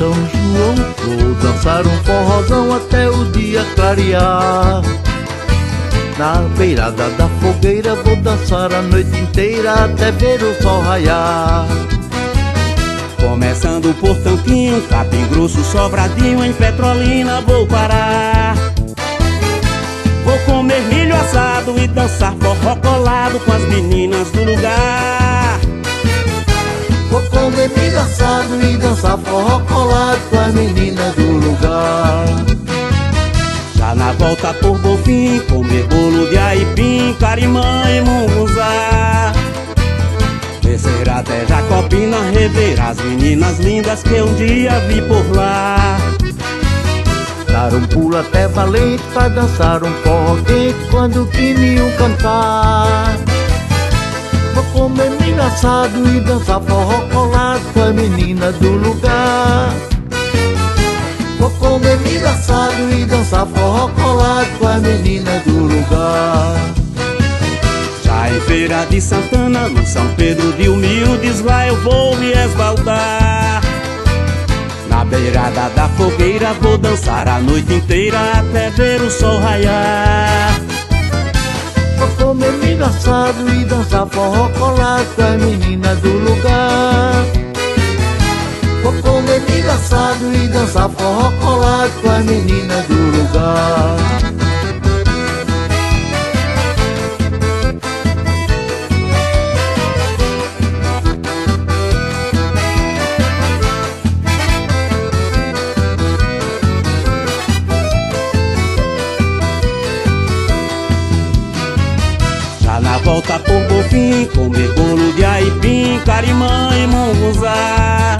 São João, vou dançar um forrozão até o dia clarear. Na beirada da fogueira vou dançar a noite inteira até ver o sol raiar. Começando por Tanquinho, Capim Grosso, Sobradinho, em Petrolina vou parar. Vou comer milho assado e dançar forró colado com as meninas do lugar. Vou comer milho assado e dançar forró colado com as meninas do lugar. Já na volta por Bonfim, comer bolo de aipim, carimã e munguzá. Descer até Jacobina, rever as meninas lindas que um dia vi por lá. Dar um pulo até Valente pra dançar um forró quente quando o Quininho cantar. Vou comer milho assado e dançar forró colado com as meninas do lugar. Vou comer milho assado e dançar forró colado com as meninas do lugar. Já em Feira de Santana, no São Pedro de Humildes, lá eu vou me esbaldar. Na beirada da fogueira vou dançar a noite inteira até ver o sol raiar. Vou comer milho assado e dançar forró colado com as meninas do lugar. Vou comer milho assado e dançar forró colado com as meninas do lugar. Já na volta por Bonfim, comer bolo de aipim, carimã e munguzá.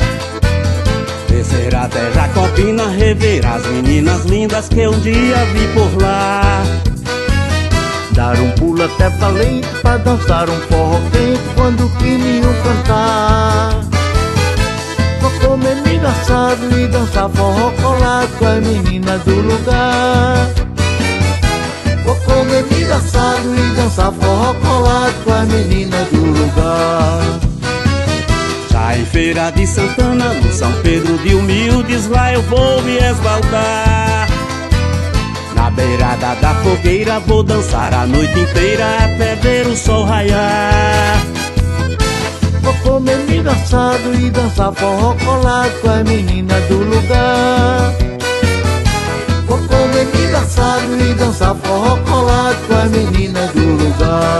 Descer até Jacobina, rever as meninas lindas que um dia vi por lá. Dar um pulo até Valente pra dançar um forró quente quando o Quininho cantar. Vou comer milho assado e dançar forró colado com as meninas do lugar. Vou comer milho assado e dançar forró colado com as meninas do lugar. Já em Feira de Santana, no São Pedro de Humildes, lá eu vou me esbaldar. Na beirada da fogueira vou dançar a noite inteira até ver o sol raiar. Vou comer milho assado e dançar forró colado com as meninas do lugar. Vou comer milho assado e dançar forró colado com as meninas do lugar.